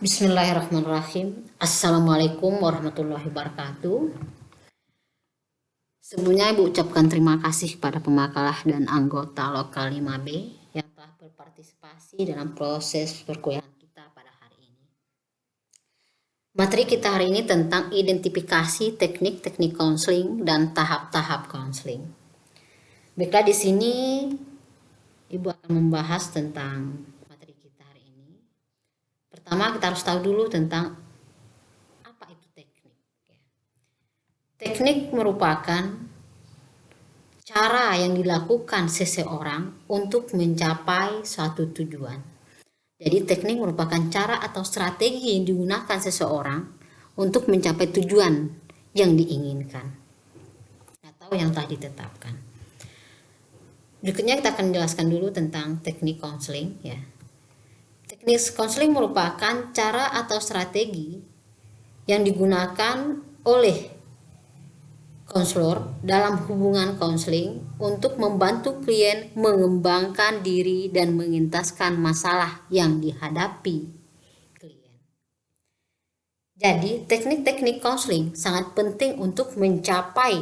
Bismillahirrahmanirrahim. Assalamualaikum warahmatullahi wabarakatuh. Sebelumnya Ibu ucapkan terima kasih kepada pemakalah dan anggota lokal 5B yang telah berpartisipasi dalam proses perkuliahan kita pada hari ini. Materi kita hari ini tentang identifikasi teknik-teknik konseling dan tahap-tahap konseling. Baiklah, di sini Ibu akan membahas tentang materi kita hari ini. Pertama, kita harus tahu dulu tentang apa itu teknik. Teknik merupakan cara yang dilakukan seseorang untuk mencapai suatu tujuan. Jadi teknik merupakan cara atau strategi yang digunakan seseorang untuk mencapai tujuan yang diinginkan atau yang telah ditetapkan. Berikutnya kita akan menjelaskan dulu tentang teknik konseling ya. Teknik konseling merupakan cara atau strategi yang digunakan oleh konselor dalam hubungan konseling untuk membantu klien mengembangkan diri dan mengentaskan masalah yang dihadapi klien. Jadi, teknik-teknik konseling sangat penting untuk mencapai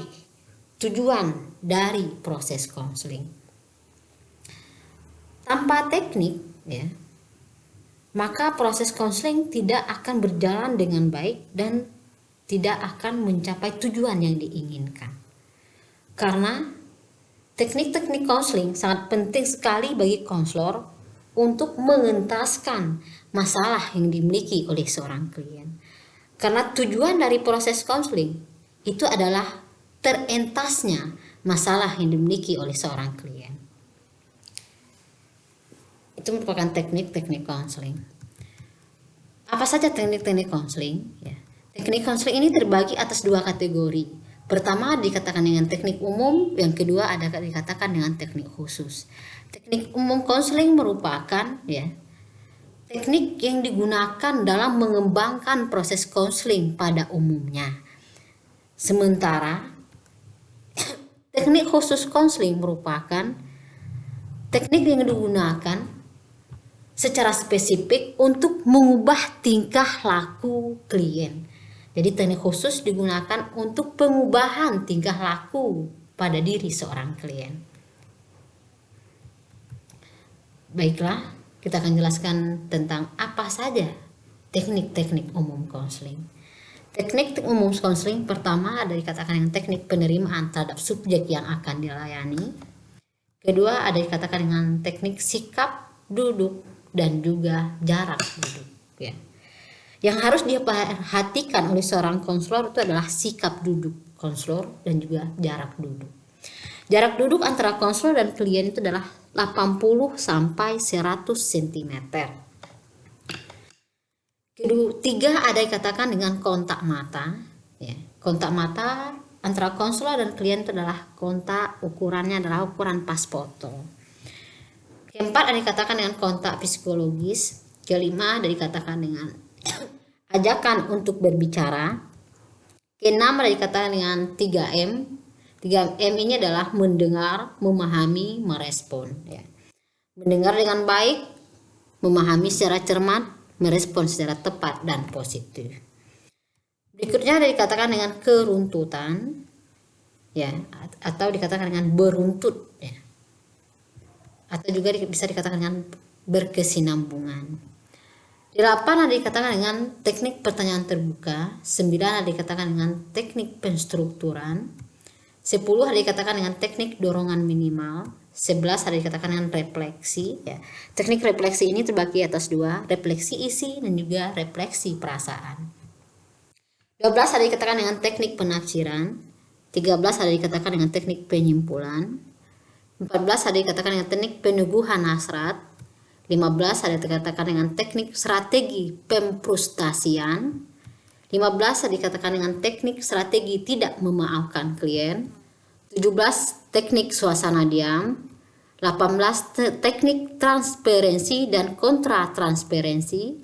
tujuan dari proses konseling. Tanpa teknik, ya, maka proses konseling tidak akan berjalan dengan baik dan tidak akan mencapai tujuan yang diinginkan. Karena teknik-teknik konseling sangat penting sekali bagi konselor untuk mengentaskan masalah yang dimiliki oleh seorang klien. Karena tujuan dari proses konseling itu adalah terentasnya masalah yang dimiliki oleh seorang klien. Itu merupakan teknik-teknik konseling. Apa saja teknik-teknik konseling? Ya. Teknik konseling ini terbagi atas dua kategori. Pertama dikatakan dengan teknik umum, yang kedua ada dikatakan dengan teknik khusus. Teknik umum konseling merupakan teknik yang digunakan dalam mengembangkan proses konseling pada umumnya. Sementara teknik khusus konseling merupakan teknik yang digunakan secara spesifik untuk mengubah tingkah laku klien. Jadi teknik khusus digunakan untuk pengubahan tingkah laku pada diri seorang klien. Baiklah, kita akan jelaskan tentang apa saja teknik-teknik umum konseling. Teknik umum konseling pertama ada dikatakan dengan teknik penerimaan terhadap subjek yang akan dilayani. Kedua ada dikatakan dengan teknik sikap duduk dan juga jarak duduk ya. Yang harus diperhatikan oleh seorang konselor itu adalah sikap duduk konselor dan juga jarak duduk. Jarak duduk antara konselor dan klien itu adalah 80 sampai 100 cm. Ketiga ada dikatakan dengan kontak mata ya. Kontak mata antara konselor dan klien itu adalah kontak ukurannya adalah ukuran pas foto. Keempat ada dikatakan dengan kontak psikologis. Kelima ada dikatakan dengan ajakan untuk berbicara. Keenam ada dikatakan dengan 3M. 3M ini adalah mendengar, memahami, merespon ya. Mendengar dengan baik, memahami secara cermat, merespon secara tepat dan positif. Berikutnya ada dikatakan dengan keruntutan ya, atau dikatakan dengan beruntut ya. Atau juga bisa dikatakan dengan berkesinambungan. 8 ada dikatakan dengan teknik pertanyaan terbuka. 9 ada dikatakan dengan teknik penstrukturan. 10 ada dikatakan dengan teknik dorongan minimal. 11 ada dikatakan dengan refleksi ya. Teknik refleksi ini terbagi atas dua, refleksi isi dan juga refleksi perasaan. 12 ada dikatakan dengan teknik penafsiran. 13 ada dikatakan dengan teknik penyimpulan. 14 ada dikatakan dengan teknik peneguhan hasrat. 15 ada dikatakan dengan teknik strategi pemfrustasian. 15 ada dikatakan dengan teknik strategi tidak memaafkan klien. 17 teknik suasana diam. 18 teknik transparansi dan kontra transparansi.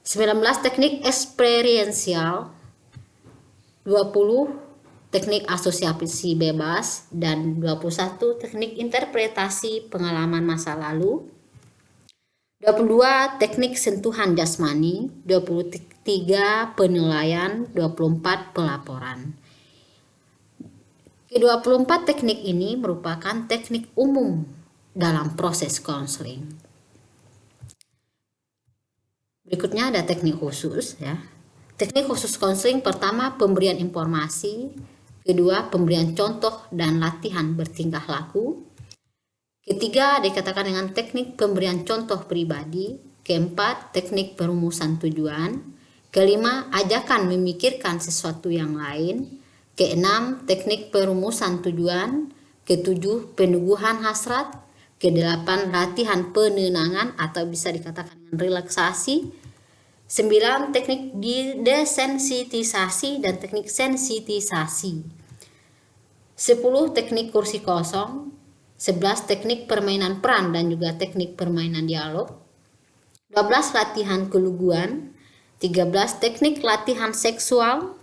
19 teknik eksperiensial. 20 teknik asosiasi bebas, dan 21 teknik interpretasi pengalaman masa lalu. 22 teknik sentuhan jasmani, 23 penilaian, 24 pelaporan. Ke-24 teknik ini merupakan teknik umum dalam proses konseling. Berikutnya ada teknik khusus ya. Teknik khusus konseling pertama pemberian informasi, kedua pemberian contoh dan latihan bertingkah laku, ketiga dikatakan dengan teknik pemberian contoh pribadi, keempat teknik perumusan tujuan, kelima ajakan memikirkan sesuatu yang lain, keenam teknik perumusan tujuan, ketujuh peneguhan hasrat, kedelapan latihan penenangan atau bisa dikatakan dengan relaksasi, 9 teknik desensitisasi dan teknik sensitisasi, 10 teknik kursi kosong, 11 teknik permainan peran dan juga teknik permainan dialog, 12 latihan keluguan, 13 teknik latihan seksual,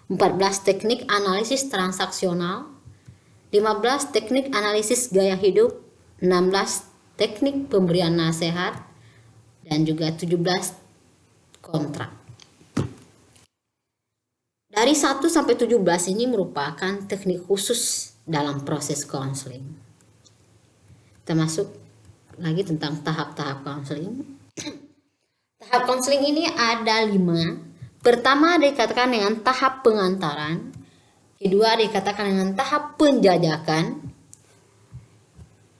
14 teknik analisis transaksional, 15 teknik analisis gaya hidup, 16 teknik pemberian nasihat, dan juga 17 kontrak. Dari 1 sampai 17 ini merupakan teknik khusus dalam proses konseling. Kita masuk lagi tentang tahap-tahap konseling. Tahap konseling ini ada 5. Pertama dikatakan dengan tahap pengantaran, kedua dikatakan dengan tahap penjajakan,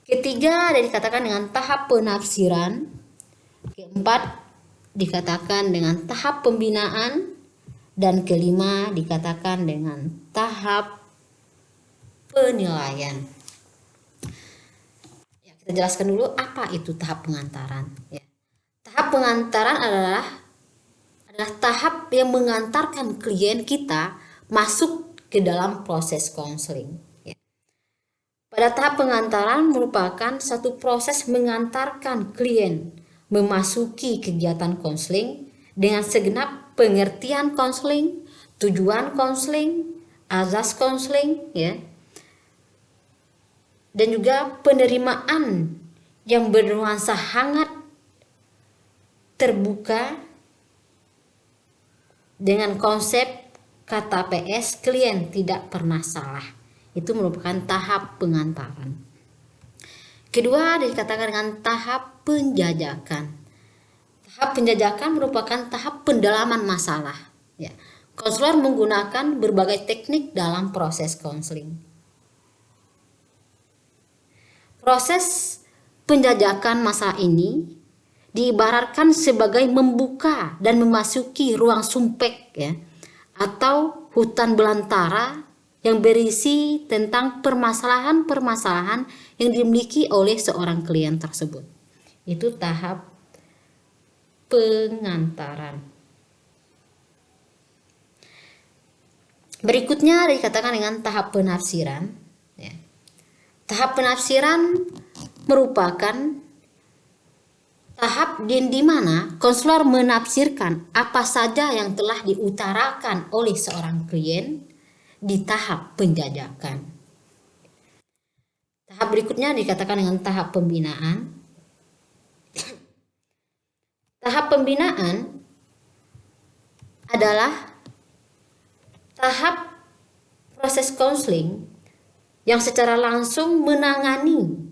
ketiga dikatakan dengan tahap penafsiran, keempat dikatakan dengan tahap pembinaan, dan kelima dikatakan dengan tahap penilaian. Ya, kita jelaskan dulu apa itu tahap pengantaran. Ya. Tahap pengantaran adalah tahap yang mengantarkan klien kita masuk ke dalam proses konseling. Ya. Pada tahap pengantaran merupakan satu proses mengantarkan klien memasuki kegiatan konseling dengan segenap pengertian konseling, tujuan konseling, azas konseling, ya, dan juga penerimaan yang bernuansa hangat, terbuka, dengan konsep kata PS klien tidak pernah salah. Itu merupakan tahap pengantaran. Kedua dikatakan dengan tahap penjajakan. Tahap penjajakan merupakan tahap pendalaman masalah. Ya. Konselor menggunakan berbagai teknik dalam proses konseling. Proses penjajakan masalah ini diibaratkan sebagai membuka dan memasuki ruang sumpek, ya, atau hutan belantara yang berisi tentang permasalahan-permasalahan yang dimiliki oleh seorang klien tersebut. Itu tahap pengantaran. Berikutnya dikatakan dengan tahap penafsiran. Ya. Tahap penafsiran merupakan tahap di mana konselor menafsirkan apa saja yang telah diutarakan oleh seorang klien di tahap penjajakan. Tahap berikutnya dikatakan dengan tahap pembinaan. Tahap pembinaan adalah tahap proses konseling yang secara langsung menangani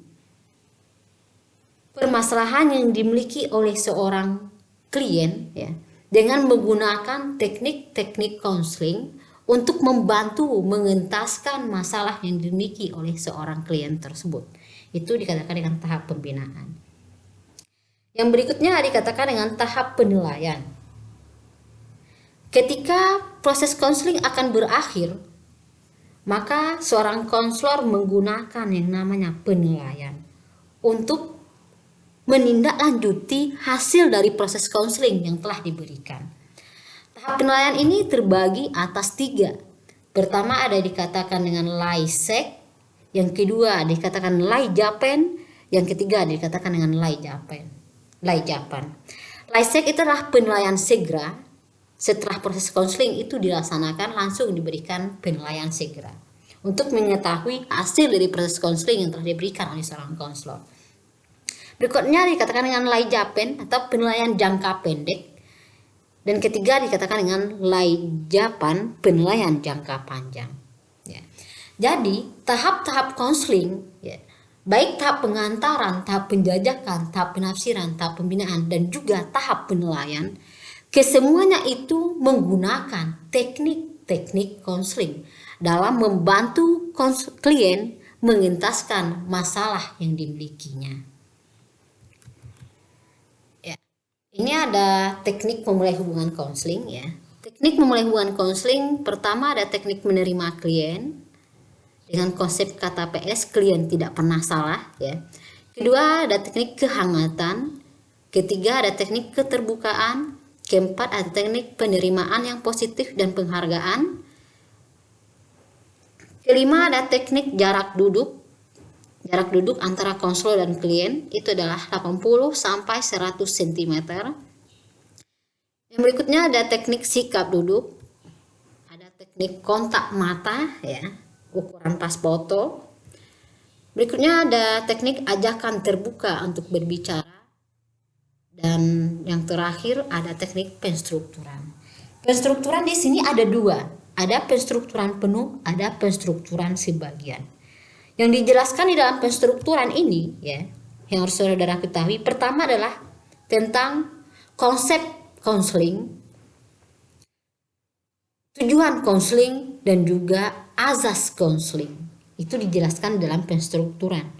permasalahan yang dimiliki oleh seorang klien, ya, dengan menggunakan teknik-teknik konseling untuk membantu mengentaskan masalah yang dimiliki oleh seorang klien tersebut. Itu dikatakan dengan tahap pembinaan. Yang berikutnya dikatakan dengan tahap penilaian. Ketika proses konseling akan berakhir, maka seorang konselor menggunakan yang namanya penilaian untuk menindaklanjuti hasil dari proses konseling yang telah diberikan. Tahap penilaian ini terbagi atas 3. Pertama ada dikatakan dengan Laisek, yang kedua dikatakan Laijapan, yang ketiga dikatakan dengan Laijapan. Laisek itu adalah penilaian segera. Setelah proses konseling itu dilaksanakan, langsung diberikan penilaian segera untuk mengetahui hasil dari proses konseling yang telah diberikan oleh seorang konselor. Berikutnya dikatakan dengan Laijapen atau penilaian jangka pendek. Dan ketiga dikatakan dengan Laijapan, penilaian jangka panjang. Ya. Jadi tahap-tahap konseling, ya, baik tahap pengantaran, tahap penjajakan, tahap penafsiran, tahap pembinaan, dan juga tahap penilaian, kesemuanya itu menggunakan teknik-teknik konseling dalam membantu klien mengentaskan masalah yang dimilikinya. Ya. Ini ada teknik memulai hubungan konseling, ya. Teknik memulai hubungan konseling pertama ada teknik menerima klien dengan konsep kata PS, klien tidak pernah salah, ya. Kedua ada teknik kehangatan, ketiga ada teknik keterbukaan, keempat ada teknik penerimaan yang positif dan penghargaan, kelima ada teknik jarak duduk antara konselor dan klien itu adalah 80 sampai 100 cm. Yang berikutnya ada teknik sikap duduk, ada teknik kontak mata, ya, ukuran pas foto. Berikutnya ada teknik ajakan terbuka untuk berbicara. Dan yang terakhir ada teknik penstrukturan. Penstrukturan di sini ada dua, ada penstrukturan penuh, ada penstrukturan sebagian. Yang dijelaskan di dalam penstrukturan ini, ya, yang harus saudara ketahui, pertama adalah tentang konsep konseling, tujuan konseling, dan juga azas konseling. Itu dijelaskan dalam penstrukturan.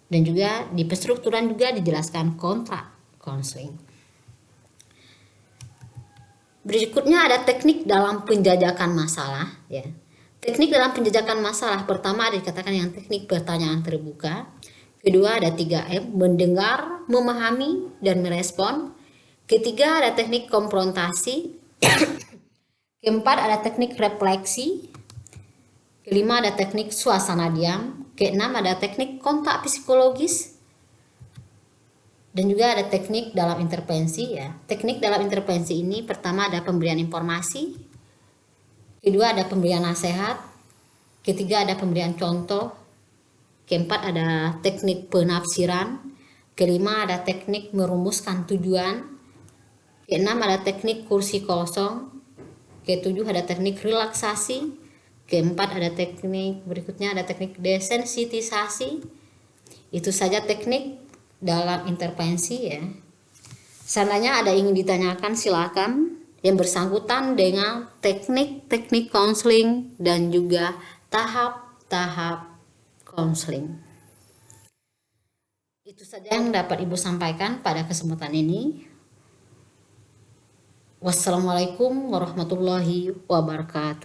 Dan juga di penstrukturan juga dijelaskan kontrak konseling. Berikutnya ada teknik dalam penjajakan masalah, ya. Teknik dalam penjajakan masalah pertama dikatakan yang teknik pertanyaan terbuka. Kedua ada 3M, mendengar, memahami, dan merespon. Ketiga ada teknik konfrontasi. Keempat ada teknik refleksi. Kelima ada teknik suasana diam. Keenam ada teknik kontak psikologis. Dan juga ada teknik dalam intervensi, ya. Teknik dalam intervensi ini pertama ada pemberian informasi, kedua ada pemberian nasihat, ketiga ada pemberian contoh, keempat ada teknik penafsiran, kelima ada teknik merumuskan tujuan, keenam ada teknik kursi kosong, ketujuh ada teknik relaksasi, keempat ada teknik berikutnya ada teknik desensitisasi. Itu saja teknik dalam intervensi, ya. Seandainya ada ingin ditanyakan silakan, yang bersangkutan dengan teknik-teknik konseling dan juga tahap-tahap konseling. Itu saja yang dapat Ibu sampaikan pada kesempatan ini. Wassalamualaikum warahmatullahi wabarakatuh.